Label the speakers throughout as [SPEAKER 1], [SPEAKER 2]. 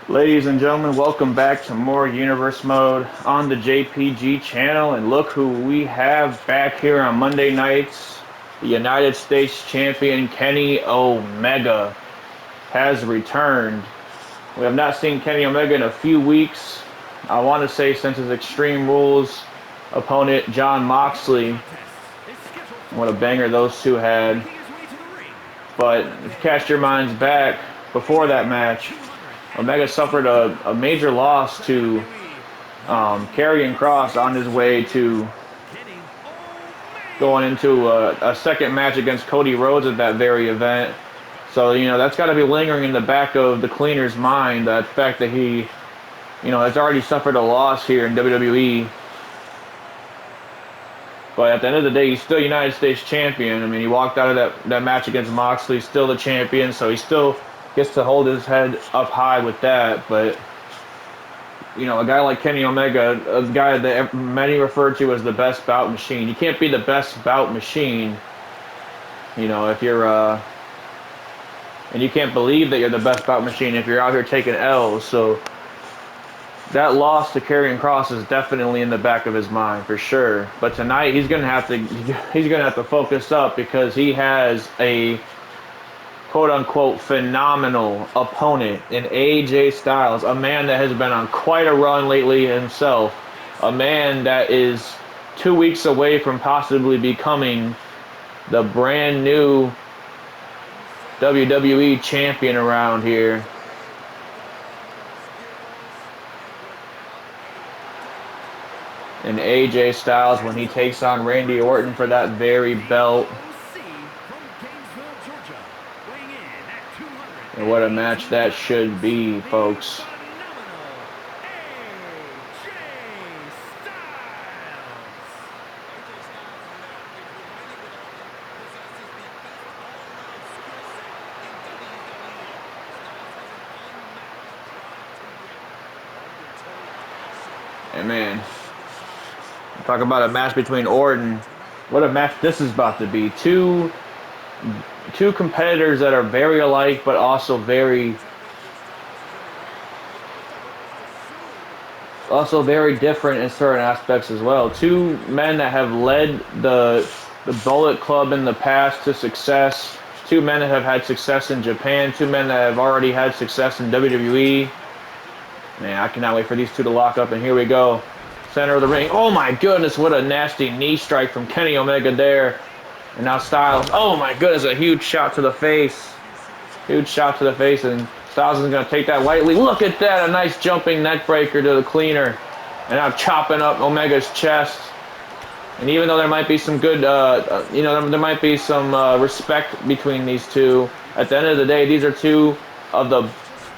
[SPEAKER 1] Ladies and gentlemen, welcome back to more Universe Mode on the JPG channel. And look who we have back here on Monday nights. The United States Champion Kenny Omega has returned. We have not seen Kenny Omega in a few weeks. I want to say since his Extreme Rules opponent, Jon Moxley. What a banger those two had. But if you cast your minds back before that match, Omega suffered a major loss to Karrion Kross on his way to going into a second match against Cody Rhodes at that very event. So, that's got to be lingering in the back of the cleaner's mind, that fact that he, has already suffered a loss here in WWE. But at the end of the day, he's still United States Champion. I mean, he walked out of that match against Moxley, still the champion, so he still gets to hold his head up high with that. But a guy like Kenny Omega, a guy that many refer to as the best bout machine. You can't be the best bout machine, if you're and you can't believe that you're the best bout machine if you're out here taking L's. So that loss to Karrion Kross is definitely in the back of his mind for sure. But tonight he's gonna have to focus up, because he has a quote-unquote phenomenal opponent in AJ Styles, a man that has been on quite a run lately himself, a man that is 2 weeks away from possibly becoming the brand new WWE champion around here. And AJ Styles, when he takes on Randy Orton for that very belt. And what a match that should be, folks. And man, talk about a match between Orton. What a match this is about to be. Two competitors that are very alike, but also very different in certain aspects as well. Two men that have led the Bullet Club in the past to success. Two men that have had success in Japan. Two men that have already had success in WWE. Man, I cannot wait for these two to lock up, and here we go. Center of the ring. Oh my goodness, what a nasty knee strike from Kenny Omega there. And now Styles, oh my goodness, a huge shot to the face. Huge shot to the face, and Styles is going to take that lightly. Look at that, a nice jumping neck breaker to the cleaner. And now chopping up Omega's chest. And even though there might be some good, there might be some respect between these two, at the end of the day, these are two of the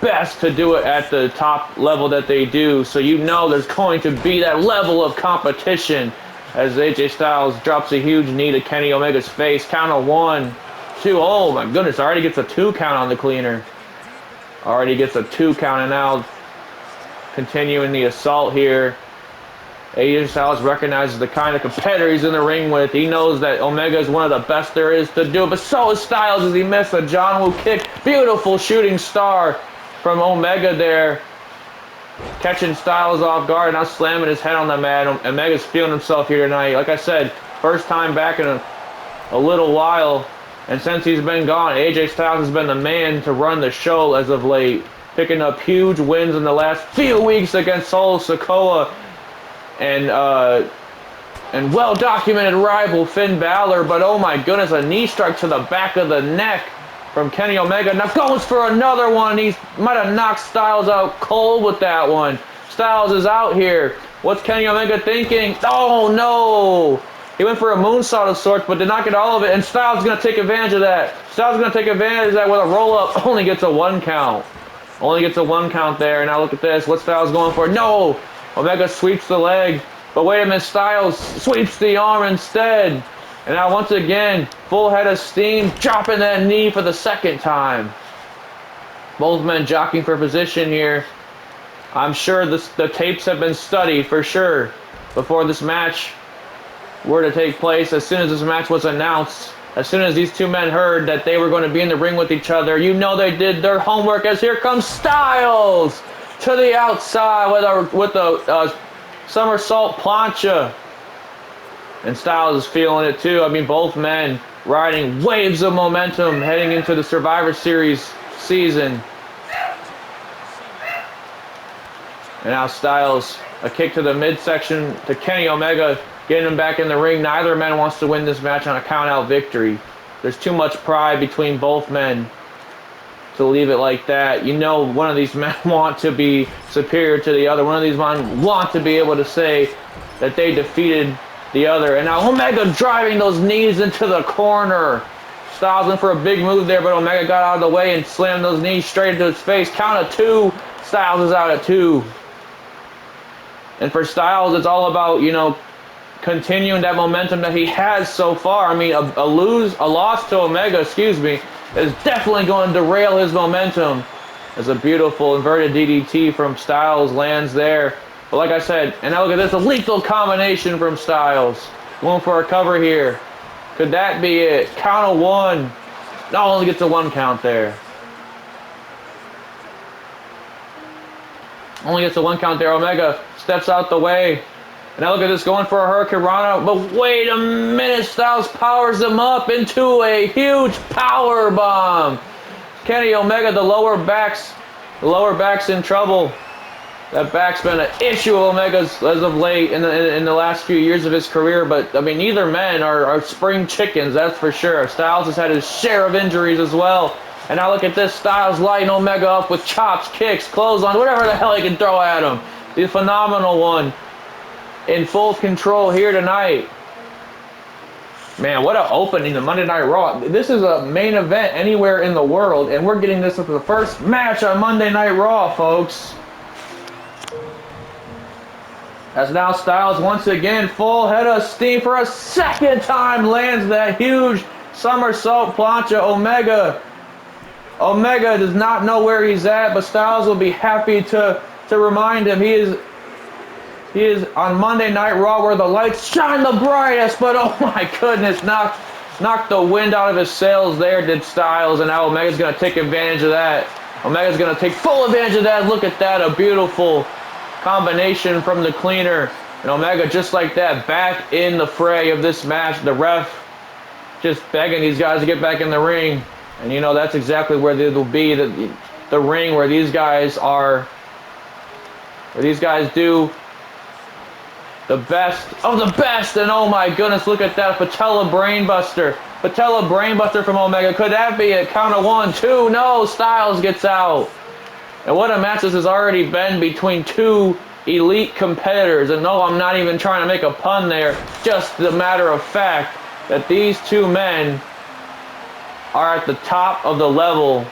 [SPEAKER 1] best to do it at the top level that they do. So there's going to be that level of competition. As AJ Styles drops a huge knee to Kenny Omega's face. Count of 1, 2. Oh my goodness, already gets a 2 count on the cleaner. Already gets a 2 count, and now continuing the assault here. AJ Styles recognizes the kind of competitor he's in the ring with. He knows that Omega is one of the best there is to do, but so is Styles as he missed a John Woo kick. Beautiful shooting star from Omega there. Catching Styles off guard, now slamming his head on the mat. Omega's feeling himself here tonight. Like I said, first time back in a little while. And since he's been gone, AJ Styles has been the man to run the show as of late. Picking up huge wins in the last few weeks against Sikoa and well-documented rival Finn Balor. But oh my goodness, a knee strike to the back of the neck from Kenny Omega. Now goes for another one. He might have knocked Styles out cold with that one. Styles is out here. What's Kenny Omega thinking? Oh no! He went for a moonsault of sorts, but did not get all of it. And Styles is going to take advantage of that. Styles is going to take advantage of that with a roll-up. Only gets a 1 count. Only gets a 1 count there. Now look at this. What Styles going for? No! Omega sweeps the leg. But wait a minute. Styles sweeps the arm instead. And now once again, full head of steam, dropping that knee for the second time. Both men jockeying for position here. I'm sure the tapes have been studied for sure before this match were to take place. As soon as this match was announced, as soon as these two men heard that they were going to be in the ring with each other, they did their homework, as here comes Styles. to the outside with a somersault plancha. And Styles is feeling it too. I mean, both men riding waves of momentum heading into the Survivor Series season. And now Styles, a kick to the midsection to Kenny Omega, getting him back in the ring. Neither man wants to win this match on a count-out victory. There's too much pride between both men to leave it like that. You know, one of these men want to be superior to the other. One of these men want to be able to say that they defeated the other. And now Omega driving those knees into the corner. Styles went for a big move there, but Omega got out of the way and slammed those knees straight into his face. Count of 2. Styles is out at 2. And for Styles, it's all about, you know, continuing that momentum that he has so far. I mean, a loss to Omega, is definitely going to derail his momentum. As a beautiful inverted DDT from Styles lands there. But like I said, and now look at this, a lethal combination from Styles. Going for a cover here. Could that be it? Count of 1. No, only gets a 1 count there. Only gets a 1 count there. Omega steps out the way. And now look at this, going for a Hurricane Rana. But wait a minute, Styles powers him up into a huge power bomb. Kenny Omega, the lower back's in trouble. That back's been an issue of Omega's as of late in the last few years of his career. But, I mean, neither men are spring chickens, that's for sure. Styles has had his share of injuries as well. And now look at this, Styles lighting Omega up with chops, kicks, clotheslines, whatever the hell he can throw at him. The phenomenal one in full control here tonight. Man, what an opening to Monday Night Raw. This is a main event anywhere in the world, and we're getting this with the first match on Monday Night Raw, folks. As now Styles once again full head of steam for a second time lands that huge somersault plancha. Omega does not know where he's at, but Styles will be happy to remind him he is on Monday Night Raw where the lights shine the brightest. But oh my goodness, knocked the wind out of his sails there, did Styles, and now Omega's going to take advantage of that. Omega's going to take full advantage of that. Look at that, a beautiful combination from the cleaner. And Omega just like that back in the fray of this match. The ref just begging these guys to get back in the ring. And you know, that's exactly where they will be, the ring where these guys do the best of the best. And oh my goodness, look at that patella brainbuster from Omega. Could that be a count of 1, 2? No, Styles gets out. And what a match this has already been between two elite competitors. And no, I'm not even trying to make a pun there. Just the matter of fact that these two men are at the top of the level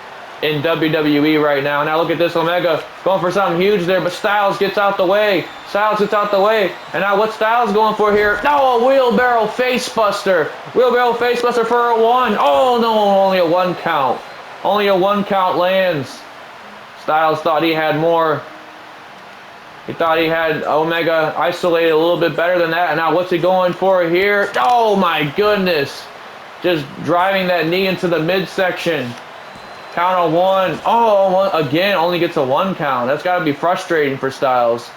[SPEAKER 1] in WWE right now. Now look at this, Omega going for something huge there, but Styles gets out the way. And now what's Styles going for here? No, a wheelbarrow facebuster. Wheelbarrow facebuster for a 1. Oh no, only a 1 count. Only a 1 count lands. Styles thought he had more. He thought he had Omega isolated a little bit better than that. And now what's he going for here? Oh my goodness. Just driving that knee into the midsection. Count of 1. Oh, again, only gets a 1 count. That's got to be frustrating for Styles.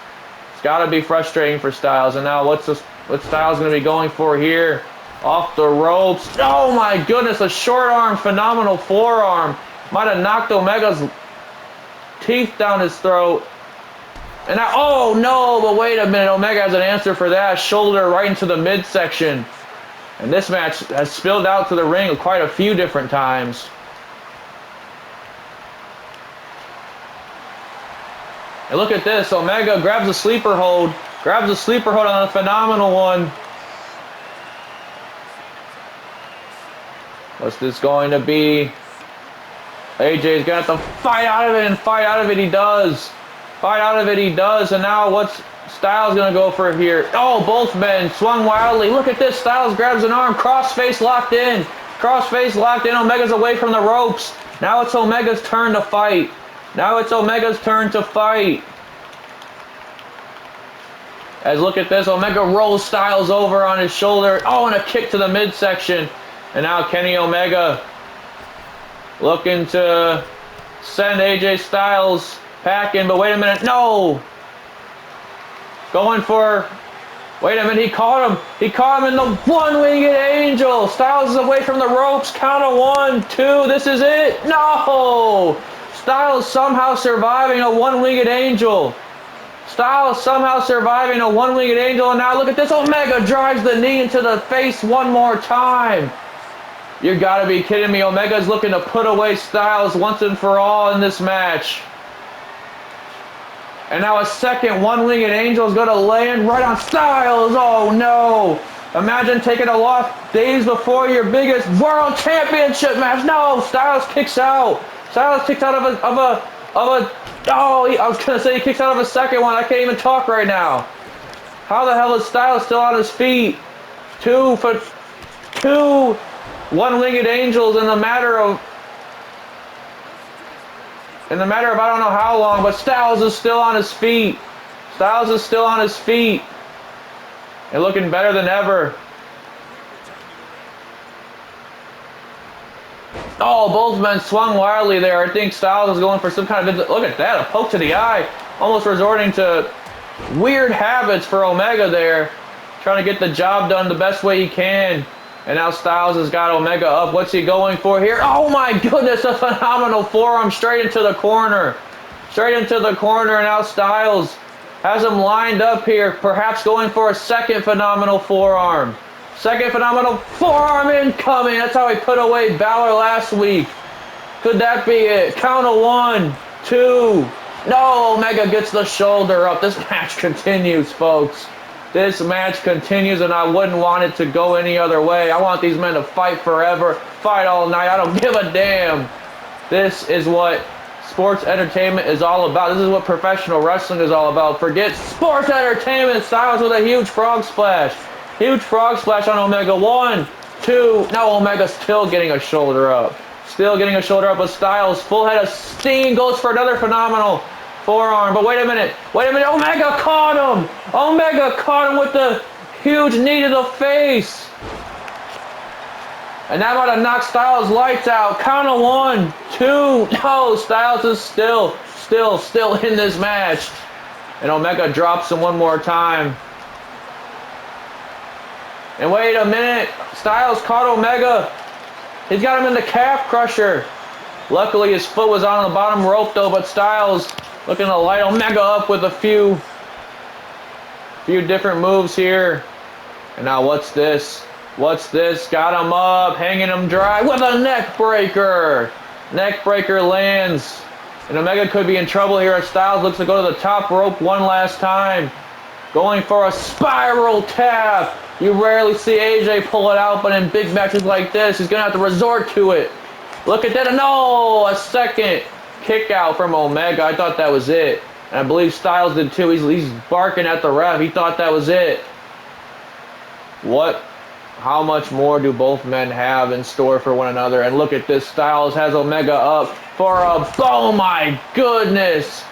[SPEAKER 1] It's got to be frustrating for Styles. And now what's Styles going to be going for here? Off the ropes. Oh my goodness, a short arm, phenomenal forearm. Might have knocked Omega's teeth down his throat. And now, oh no, but wait a minute. Omega has an answer for that. Shoulder right into the midsection. And this match has spilled out to the ring quite a few different times. And look at this. Omega grabs a sleeper hold. On a phenomenal one. What's this going to be? AJ's going to have to fight out of it, and fight out of it he does. And now what's Styles going to go for here? Oh, both men swung wildly. Look at this. Styles grabs an arm. Crossface locked in. Omega's away from the ropes. Now it's Omega's turn to fight. As look at this. Omega rolls Styles over on his shoulder. Oh, and a kick to the midsection. And now Kenny Omega looking to send AJ Styles Packing, but wait a minute. No! Going for... Wait a minute, he caught him. He caught him in the one-winged angel. Styles is away from the ropes. Count of 1, 2. This is it. No! Styles somehow surviving a one-winged angel. Styles somehow surviving a one-winged angel. And now look at this. Omega drives the knee into the face one more time. You gotta be kidding me. Omega's looking to put away Styles once and for all in this match. And now a second one-winged angel is going to land right on Styles. Oh, no. Imagine taking a loss days before your biggest world championship match. No, Styles kicks out. Styles kicks out of a oh, I was going to say he kicks out of a second one. I can't even talk right now. How the hell is Styles still on his feet? Two one-winged angels in the matter of I don't know how long, but Styles is still on his feet. Styles is still on his feet. And looking better than ever. Oh, both men swung wildly there. I think Styles is going for some kind of... Look at that, a poke to the eye. Almost resorting to weird habits for Omega there. Trying to get the job done the best way he can. And now Styles has got Omega up. What's he going for here? Oh my goodness, a phenomenal forearm straight into the corner. Straight into the corner, and now Styles has him lined up here. Perhaps going for a second phenomenal forearm. Second phenomenal forearm incoming. That's how he put away Balor last week. Could that be it? Count of 1, 2. No, Omega gets the shoulder up. This match continues, folks. This match continues, and I wouldn't want it to go any other way. I want these men to fight forever, fight all night. I don't give a damn. This is what sports entertainment is all about. This is what professional wrestling is all about. Forget sports entertainment. Styles with a huge frog splash. Huge frog splash on Omega. 1, 2. No, Omega's still getting a shoulder up. Still getting a shoulder up with Styles. Full head of steam. Goes for another phenomenal forearm, but wait a minute, Omega caught him! Omega caught him with the huge knee to the face! And that might have knocked Styles' lights out. Count of 1, 2, no, Styles is still in this match. And Omega drops him one more time. And wait a minute, Styles caught Omega. He's got him in the calf crusher. Luckily his foot was on the bottom rope though, but Styles looking to light Omega up with a few different moves here. And now what's this? What's this? Got him up, hanging him dry with a neck breaker. Neck breaker lands. And Omega could be in trouble here as Styles looks to go to the top rope one last time. Going for a spiral tap. You rarely see AJ pull it out, but in big matches like this, he's going to have to resort to it. Look at that. No, a second kick out from Omega. I thought that was it. And I believe Styles did too. He's barking at the ref. He thought that was it. How much more do both men have in store for one another? And look at this. Styles has Omega up for oh my goodness,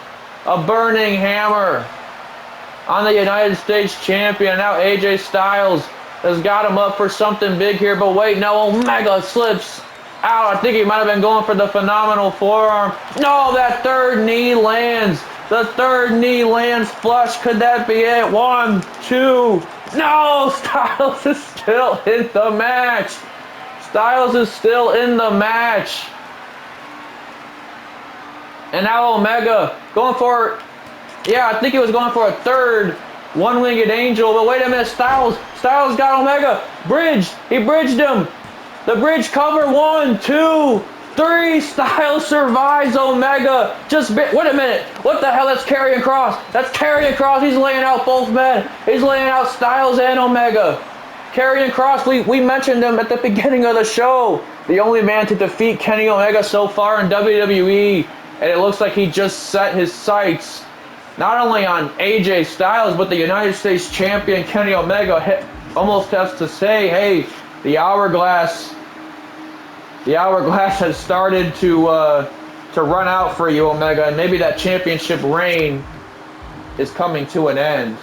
[SPEAKER 1] a burning hammer on the United States champion. Now AJ Styles has got him up for something big here. But wait, no, Omega slips out. I think he might have been going for the phenomenal forearm. No, that third knee lands. The third knee lands flush. Could that be it? 1, 2. No, Styles is still in the match. Styles is still in the match. And now Omega going for, yeah, I think he was going for a third one-winged angel. But wait a minute, Styles got Omega. Bridge. He bridged him. The bridge cover. 1, 2, 3. Styles survives Omega. Wait a minute. What the hell? That's Karrion Kross. That's Karrion Kross. He's laying out both men. He's laying out Styles and Omega. Karrion Kross, we mentioned him at the beginning of the show. The only man to defeat Kenny Omega so far in WWE. And it looks like he just set his sights not only on AJ Styles, but the United States champion Kenny Omega. Almost has to say, hey, the hourglass has started to run out for you, Omega, and maybe that championship reign is coming to an end.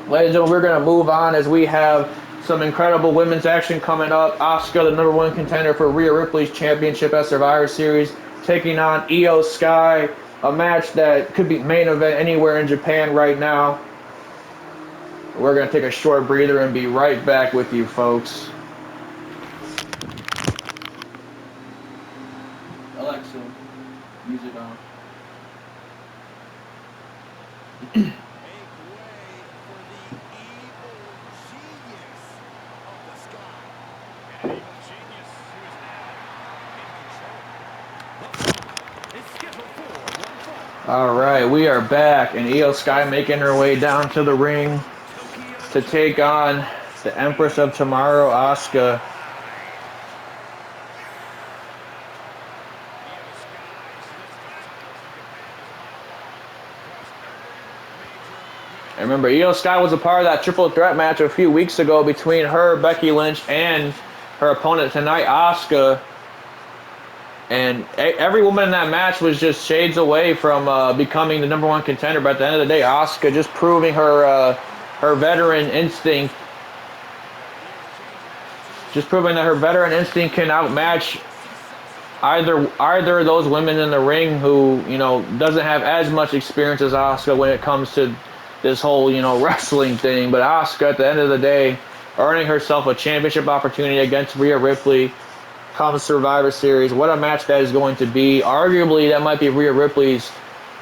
[SPEAKER 1] Ladies and gentlemen, we're going to move on as we have some incredible women's action coming up. Asuka, the #1 contender for Rhea Ripley's championship at Survivor Series, taking on Iyo Sky, a match that could be main event anywhere in Japan right now. We're going to take a short breather and be right back with you, folks. Alexa, music on. Alright, we are back, and Iyo Sky making her way down to the ring to take on the Empress of Tomorrow, Asuka. And remember, Iyo Sky was a part of that triple threat match a few weeks ago between her, Becky Lynch, and her opponent tonight, Asuka. And every woman in that match was just shades away from becoming the #1 contender. But at the end of the day, Asuka just proving her her veteran instinct. Just proving that her veteran instinct can outmatch either of those women in the ring who, you know, doesn't have as much experience as Asuka when it comes to this whole, you know, wrestling thing. But Asuka, at the end of the day, earning herself a championship opportunity against Rhea Ripley come Survivor Series. What a match that is going to be. Arguably, that might be Rhea Ripley's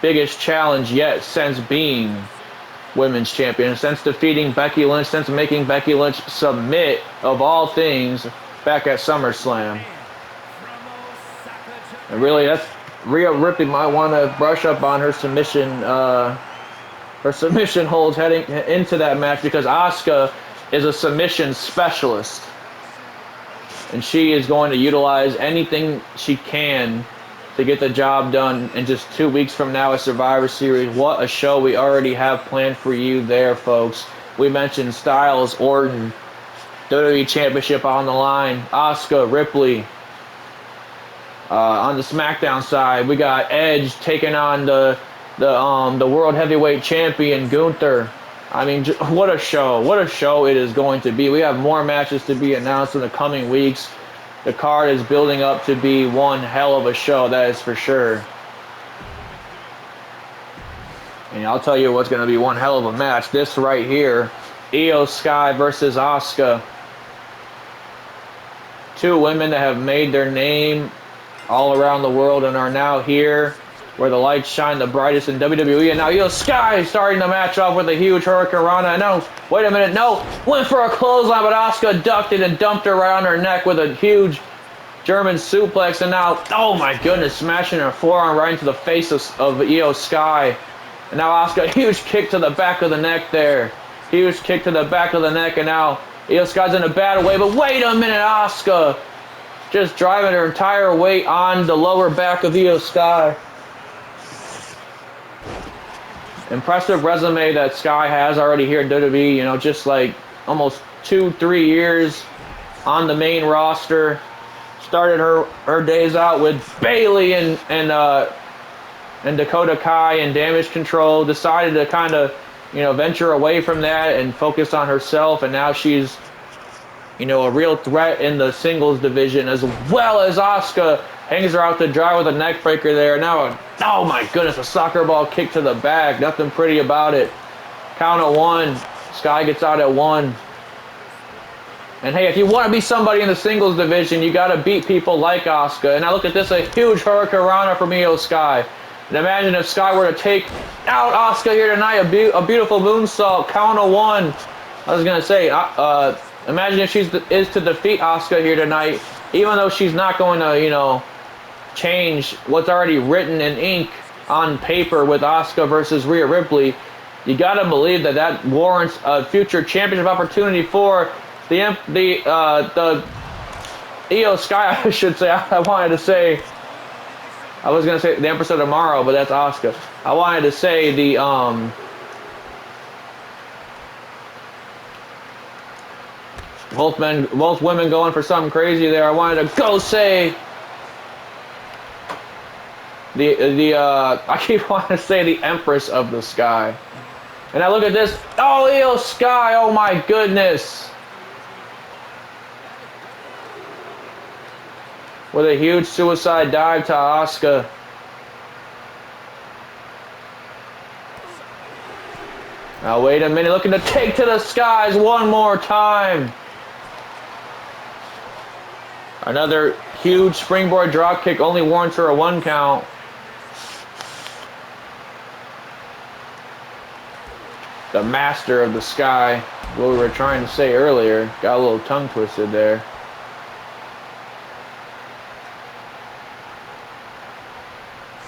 [SPEAKER 1] biggest challenge yet since being women's champion, since defeating Becky Lynch, since making Becky Lynch submit, of all things, back at SummerSlam. And really, that's Rhea Ripley might want to brush up on her submission holds heading into that match, because Asuka is a submission specialist. And she is going to utilize anything she can to get the job done. And just 2 weeks from now at Survivor Series, what a show we already have planned for you there, folks. We mentioned Styles, Orton, WWE Championship on the line, Asuka, Ripley. On the SmackDown side, we got Edge taking on the World Heavyweight Champion, Gunther. I mean, what a show. What a show it is going to be. We have more matches to be announced in the coming weeks. The card is building up to be one hell of a show, that is for sure. And I'll tell you what's going to be one hell of a match. This right here, Iyo Sky versus Asuka. Two women that have made their name all around the world and are now here where the lights shine the brightest in WWE. And now Iyo Sky starting the match off with a huge Hurricane Rana. No, wait a minute, no. Went for a clothesline, but Asuka ducked it and dumped her right on her neck with a huge German suplex. And now, oh my goodness, smashing her forearm right into the face of Iyo Sky. And now Asuka, huge kick to the back of the neck there. Huge kick to the back of the neck. And now Iyo Sky's in a bad way. But wait a minute, Asuka just driving her entire weight on the lower back of Iyo Sky. Impressive resume that Sky has already here in WWE, you know, just like almost 2-3 years on the main roster. Started her days out with Bayley and Dakota Kai and Damage Control. Decided to kind of, you know, venture away from that and focus on herself. And now she's, you know, a real threat in the singles division, as well as Asuka hangs her out to dry with a neck breaker there. Now, oh my goodness, a soccer ball kick to the back. Nothing pretty about it. Count of one. Sky gets out at 1. And hey, if you want to be somebody in the singles division, you got to beat people like Asuka. And now look at this, a huge Hurricane Rana from Iyo Sky. And imagine if Sky were to take out Asuka here tonight, a beautiful moonsault, count of 1. I was going to say, imagine if she is to defeat Asuka here tonight, even though she's not going to, you know, change what's already written in ink on paper with Asuka versus Rhea Ripley. You gotta believe that warrants a future championship opportunity for the Iyo Sky, I should say. I was gonna say the Empress of Tomorrow, but that's Asuka. I wanted to say the both women going for something crazy there. I wanted to go say I keep wanting to say the Empress of the Sky. And now look at this. Oh, Iyo Sky, oh my goodness. with a huge suicide dive to Asuka. Now wait a minute, looking to take to the skies one more time. Another huge springboard drop kick only warrants her a 1 count. The master of the sky, what we were trying to say earlier, got a little tongue twisted there.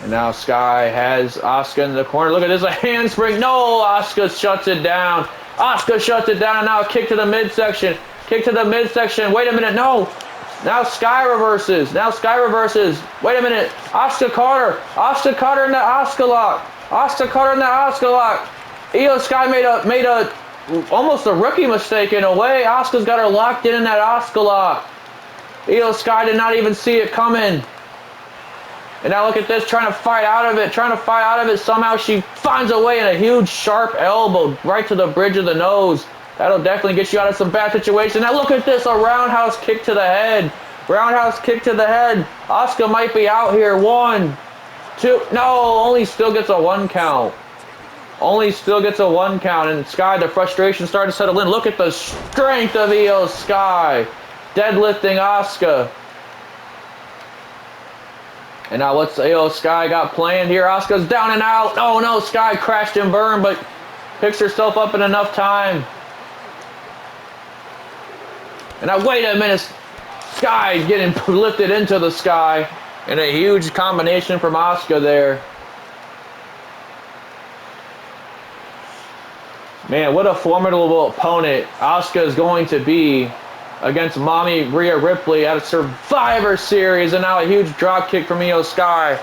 [SPEAKER 1] And now Sky has Asuka in the corner. Look at this, a handspring. No, Asuka shuts it down. Asuka shuts it down. Now a kick to the midsection. Kick to the midsection. Wait a minute, no. Now Sky reverses. Now Sky reverses. Wait a minute. Asuka caught her. Asuka caught her in the Asuka lock. Asuka caught her in the Asuka lock. Iyo Sky made a almost a rookie mistake in a way. Asuka's got her locked in that Asuka lock. Iyo Sky did not even see it coming. And now look at this, trying to fight out of it, Somehow she finds a way in a huge sharp elbow right to the bridge of the nose. That'll definitely get you out of some bad situations. Now look at this, a roundhouse kick to the head. Roundhouse kick to the head. Asuka might be out here. 1, 2, no, only still gets a 1 count. Only still gets a 1 count. And Sky, the frustration starting to settle in. Look at the strength of Iyo Sky. Deadlifting Asuka. And now what's Iyo Sky got planned here? Asuka's down and out. Oh no, Sky crashed and burned, but picks herself up in enough time. And now wait a minute. Sky getting lifted into the sky. And a huge combination from Asuka there. Man, what a formidable opponent Asuka is going to be against Mommy Rhea Ripley at a Survivor Series, and now a huge drop kick from Iyo Sky.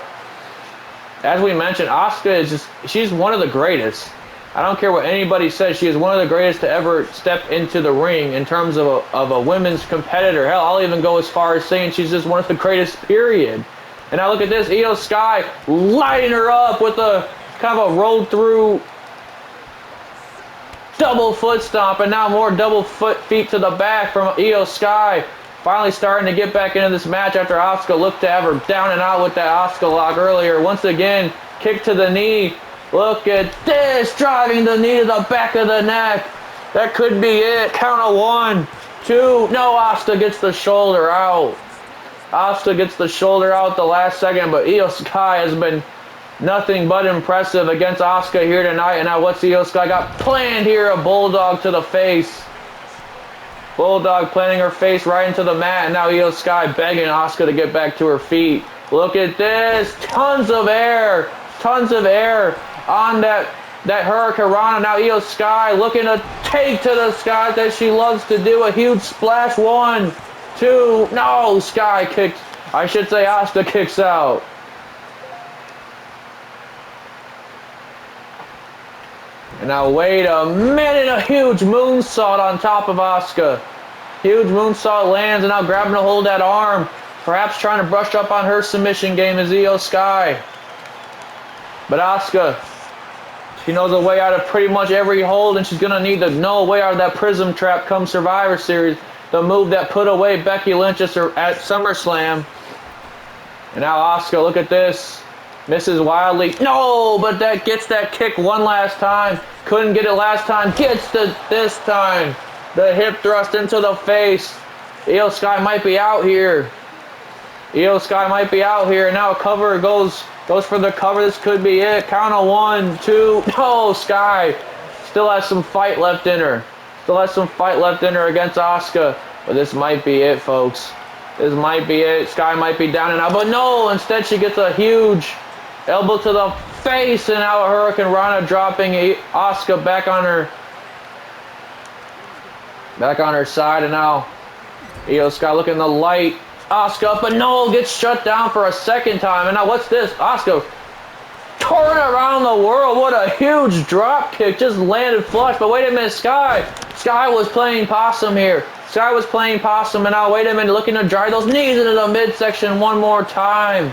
[SPEAKER 1] As we mentioned, Asuka is she's one of the greatest. I don't care what anybody says, she is one of the greatest to ever step into the ring in terms of a women's competitor. Hell, I'll even go as far as saying she's just one of the greatest, period. And now look at this, Iyo Sky lighting her up with a kind of a rolled through double foot stomp, and now more double feet to the back from Iyo Sky. Finally starting to get back into this match after Asuka looked to have her down and out with that Asuka lock earlier. Once again, kick to the knee. Look at this, driving the knee to the back of the neck. That could be it. Count of 1, 2. No, Asuka gets the shoulder out. Asuka gets the shoulder out the last second, but Iyo Sky has been nothing but impressive against Asuka here tonight. And now what's Iyo Sky got planned here? A bulldog to the face. Bulldog planting her face right into the mat. And now Iyo Sky begging Asuka to get back to her feet. Look at this. Tons of air. Tons of air on that Hurricane Rana. Now Iyo Sky looking to take to the sky that she loves to do. A huge splash. 1, 2. No, Sky kicks. I should say Asuka kicks out. And now wait a minute, a huge moonsault on top of Asuka. Huge moonsault lands, and now grabbing a hold of that arm. Perhaps trying to brush up on her submission game is Iyo Sky. But Asuka, she knows a way out of pretty much every hold, and she's going to need to know a way out of that prism trap come Survivor Series. The move that put away Becky Lynch at SummerSlam. And now Asuka, look at this. Misses wildly. No, but that gets that kick one last time. Couldn't get it last time. Gets it this time. The hip thrust into the face. Iyo Sky might be out here. Iyo Sky might be out here. And now a cover goes for the cover. This could be it. Count of 1, 2. No, Sky still has some fight left in her. Still has some fight left in her against Asuka. But this might be it, folks. This might be it. Sky might be down and out. But no, instead she gets a huge elbow to the face, and now a Hurricane Rana dropping Asuka back on her side. And now Iyo Sky looking the light Asuka, but no, gets shut down for a second time. And now what's this? Asuka touring around the world. What a huge drop kick, just landed flush. But wait a minute, Sky was playing possum here. Sky was playing possum, and now wait a minute, looking to drive those knees into the midsection one more time.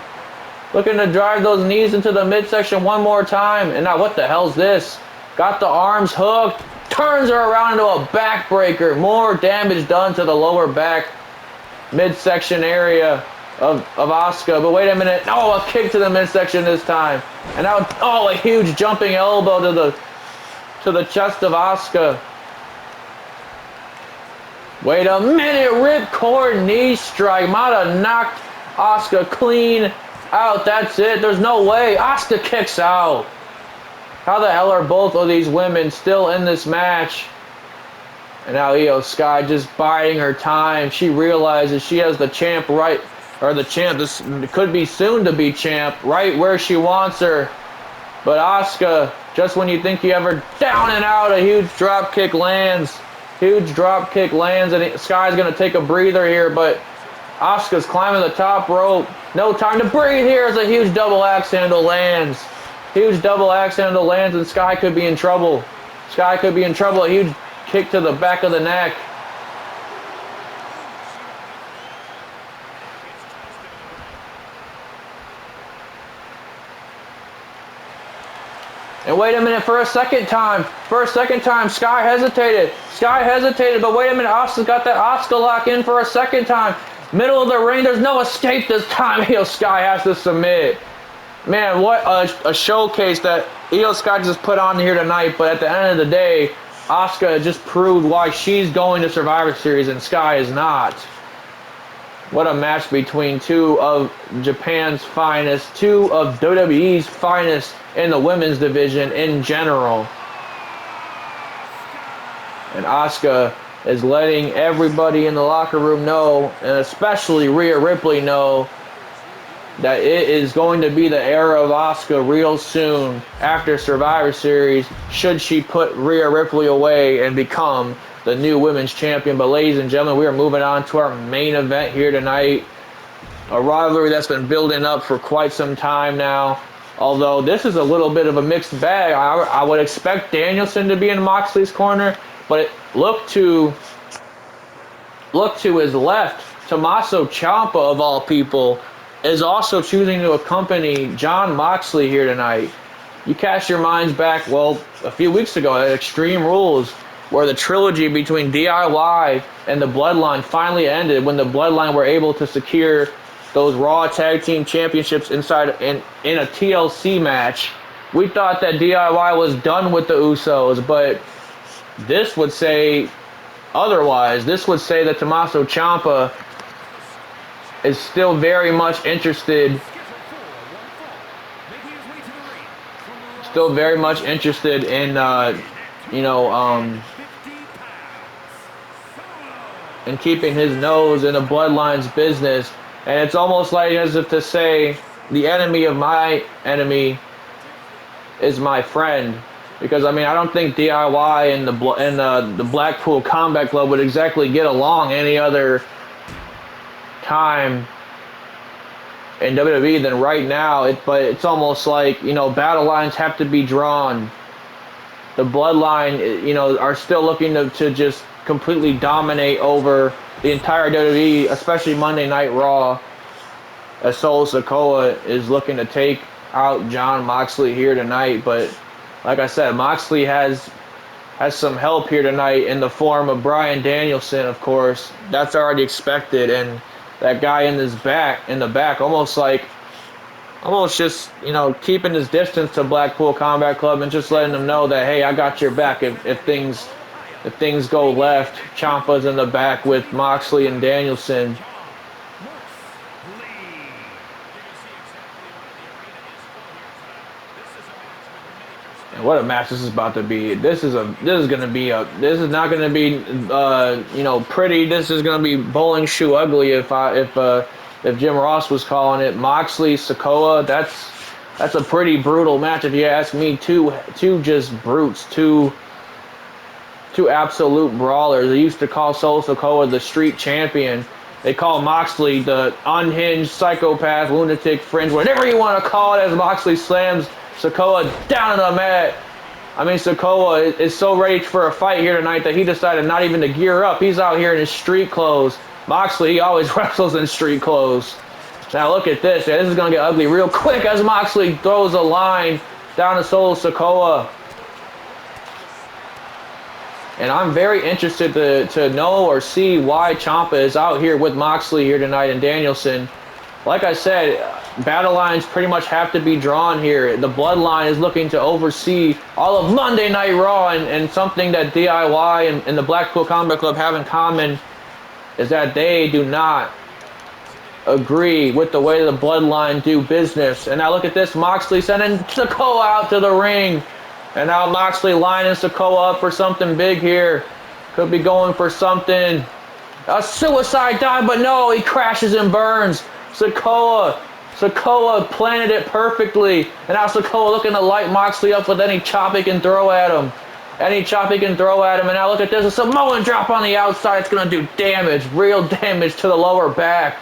[SPEAKER 1] Looking to drive those knees into the midsection one more time. And now what the hell's this? Got the arms hooked. Turns her around into a backbreaker. More damage done to the lower back midsection area. of Asuka. But wait a minute. Oh, a kick to the midsection this time. And now, oh, a huge jumping elbow to the chest of Asuka. Wait a minute. Ripcord knee strike. Might have knocked Asuka clean out. That's it. There's no way. Asuka kicks out. How the hell are both of these women still in this match? And now Iyo Sky just biding her time. She realizes she has the champ right, or the champ, this could be soon to be champ, right where she wants her. But Asuka, just when you think you have her down and out, a huge drop kick lands. Huge drop kick lands, and Sky's going to take a breather here, but Asuka's climbing the top rope. No time to breathe here as a huge double axe handle lands. Huge double axe handle lands, and Sky could be in trouble. Sky could be in trouble. A huge kick to the back of the neck. And wait a minute, for a second time, Sky hesitated. Sky hesitated, but wait a minute, Asuka's got that Asuka lock in for a second time. Middle of the ring, there's no escape this time. Iyo Sky has to submit. Man, what a showcase that Iyo Sky just put on here tonight. But at the end of the day, Asuka just proved why she's going to Survivor Series and Sky is not. What a match between two of Japan's finest, two of WWE's finest in the women's division in general. And Asuka is letting everybody in the locker room know, and especially Rhea Ripley know, that it is going to be the era of Asuka real soon after Survivor Series, should she put Rhea Ripley away and become the new women's champion. But ladies and gentlemen, we are moving on to our main event here tonight. A rivalry that's been building up for quite some time now. Although this is a little bit of a mixed bag. I would expect Danielson to be in Moxley's corner, but look to his left, Tommaso Ciampa of all people is also choosing to accompany Jon Moxley here tonight. You cast your minds back, well, a few weeks ago at Extreme Rules, where the trilogy between DIY and the Bloodline finally ended, when the Bloodline were able to secure those Raw Tag Team Championships in a TLC match. We thought that DIY was done with the Usos, but this would say otherwise. This would say that Tommaso Ciampa is still very much interested in in keeping his nose in the Bloodline's business. And it's almost like as if to say, the enemy of my enemy is my friend. Because I mean, I don't think DIY and the Blackpool Combat Club would exactly get along any other time in WWE than right now. But it's almost like, battle lines have to be drawn. The Bloodline, are still looking to just completely dominate over the entire WWE, especially Monday Night Raw, as Solo Sikoa is looking to take out Jon Moxley here tonight. But like I said, Moxley has some help here tonight in the form of Bryan Danielson, of course. That's already expected, and that guy in the back, almost just, keeping his distance to Blackpool Combat Club and just letting them know that, hey, I got your back if things go left. Ciampa's in the back with Moxley and Danielson. And what a match this is about to be. This is not going to be pretty. This is going to be bowling shoe ugly if Jim Ross was calling it. Moxley, Sikoa, that's a pretty brutal match if you ask me. Two just brutes, two absolute brawlers. They used to call Solo Sikoa the street champion. They call Moxley the unhinged psychopath, lunatic, fringe, whatever you want to call it, as Moxley slams Sikoa down on the mat. I mean, Sikoa is so ready for a fight here tonight that he decided not even to gear up. He's out here in his street clothes. Moxley, he always wrestles in street clothes. Now look at this. This is going to get ugly real quick as Moxley throws a line down to Solo Sikoa. And I'm very interested to know or see why Ciampa is out here with Moxley here tonight and Danielson. like I said, battle lines pretty much have to be drawn here. The Bloodline is looking to oversee all of Monday Night Raw, and something that DIY and the Blackpool Combat Club have in common is that they do not agree with the way the Bloodline do business. And now look at this, Moxley sending Sikoa out to the ring. And now Moxley lining Sikoa up for something big here. Could be going for something. A suicide dive, but no, he crashes and burns. Sikoa planted it perfectly. And now Sikoa looking to light Moxley up with any chop he can throw at him. And now look at this, a Samoan drop on the outside. It's going to do damage, real damage to the lower back.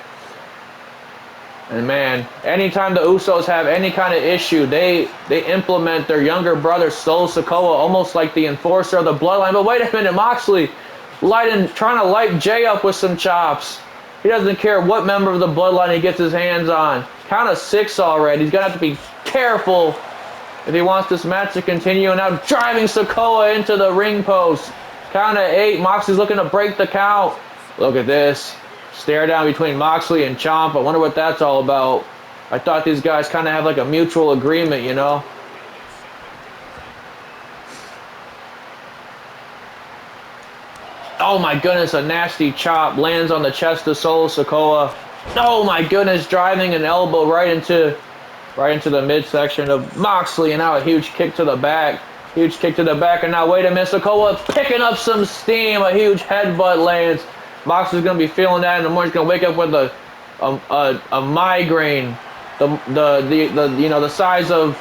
[SPEAKER 1] And man, anytime the Usos have any kind of issue, they implement their younger brother, Solo Sikoa, almost like the enforcer of the Bloodline. But wait a minute, Moxley trying to light Jay up with some chops. He doesn't care what member of the Bloodline he gets his hands on. Count of 6 already. He's going to have to be careful if he wants this match to continue. And now driving Sikoa into the ring post. Count of 8. Moxley's looking to break the count. Look at this. Stare down between Moxley and Ciampa. I wonder what that's all about. I thought these guys kind of have like a mutual agreement, you know? Oh my goodness, a nasty chop lands on the chest of Solo Sikoa. Oh my goodness, driving an elbow right into the midsection of Moxley, and now a huge kick to the back. And now wait a minute, Sikoa picking up some steam. A huge headbutt lands. Moxley's gonna be feeling that in the morning. He's gonna wake up with a migraine, the size of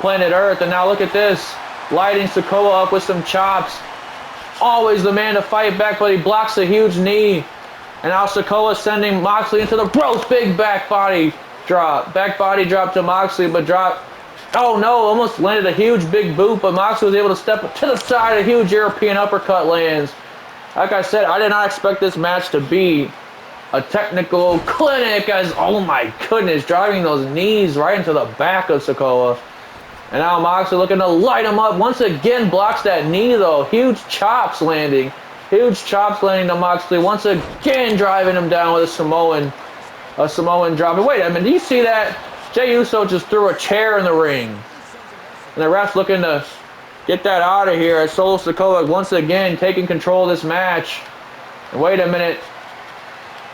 [SPEAKER 1] planet Earth. And now look at this, lighting Sikoa up with some chops. Always the man to fight back, but he blocks a huge knee. And now Sikoa sending Moxley into the ropes. Big back body drop to Moxley, but drop. Oh no, almost landed a huge big boot, but Moxley was able to step to the side. A huge European uppercut lands. Like I said, I did not expect this match to be a technical clinic, as, oh my goodness, driving those knees right into the back of Sikoa. And now Moxley looking to light him up. Once again, blocks that knee though. Huge chops landing to Moxley. Once again, driving him down with a Samoan drop. And wait a minute, do you see that? Jey Uso just threw a chair in the ring. And the ref's looking to get that out of here as Solo Sikoa once again taking control of this match. And wait a minute.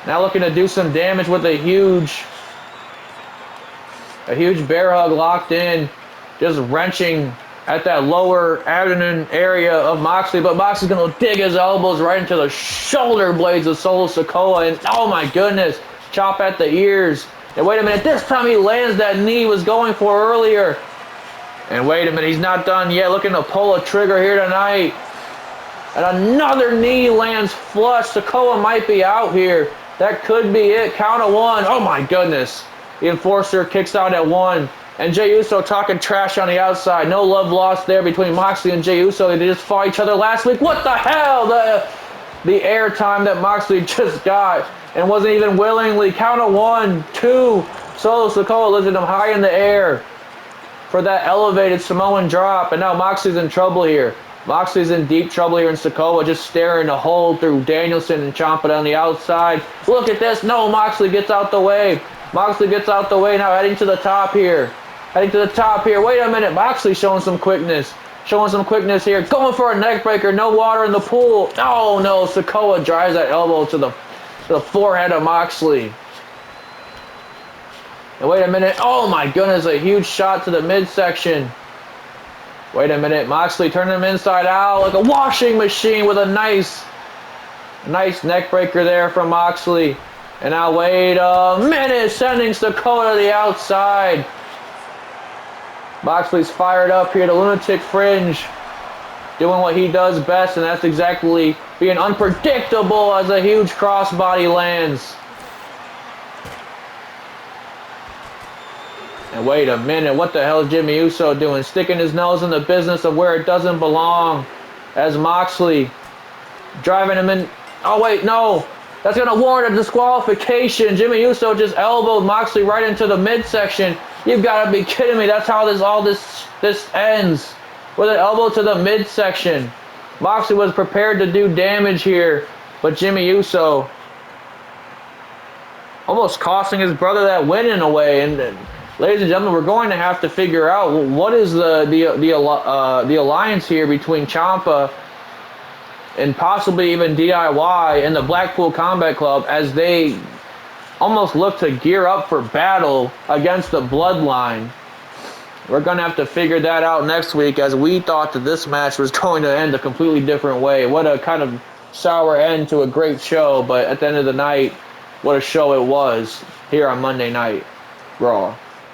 [SPEAKER 1] Now looking to do some damage with a huge bear hug locked in. Just wrenching at that lower abdomen area of Moxley. But Moxley's going to dig his elbows right into the shoulder blades of Solo Sikoa. And oh my goodness, chop at the ears. And wait a minute, this time he lands that knee he was going for earlier. And wait a minute, he's not done yet. Looking to pull a trigger here tonight. And another knee lands flush. Sikoa might be out here. That could be it. Count of 1. Oh my goodness. The Enforcer kicks out at 1. And Jey Uso talking trash on the outside. No love lost there between Moxley and Jey Uso. They just fought each other last week. What the hell? The air time that Moxley just got. And wasn't even willingly. Count of 1, 2. Solo Sikoa lifted him high in the air for that elevated Samoan drop. And now Moxley's in trouble here. Moxley's in deep trouble here, and Sikoa just staring a hole through Danielson and Ciampa on the outside. Look at this. No, Moxley gets out the way. Now heading to the top here. Wait a minute. Moxley showing some quickness here. Going for a neck breaker. No water in the pool. Oh no. Sikoa drives that elbow to the forehead of Moxley. And wait a minute. Oh my goodness. A huge shot to the midsection. Wait a minute. Moxley turning him inside out like a washing machine with a nice neck breaker there from Moxley. And now wait a minute. Sending Sikoa to the outside. Moxley's fired up here. The lunatic fringe doing what he does best, and that's exactly being unpredictable as a huge crossbody lands. And wait a minute, what the hell is Jimmy Uso doing? Sticking his nose in the business of where it doesn't belong. As Moxley driving him in. Oh wait, no. That's going to warrant a disqualification. Jimmy Uso just elbowed Moxley right into the midsection. You've got to be kidding me. That's how this ends. With an elbow to the midsection. Moxley was prepared to do damage here. But Jimmy Uso almost costing his brother that win in a way. And ladies and gentlemen, we're going to have to figure out what is the alliance here between Ciampa and possibly even DIY and the Blackpool Combat Club as they almost look to gear up for battle against the Bloodline. We're going to have to figure that out next week, as we thought that this match was going to end a completely different way. What a kind of sour end to a great show, but at the end of the night, what a show it was here on Monday Night Raw.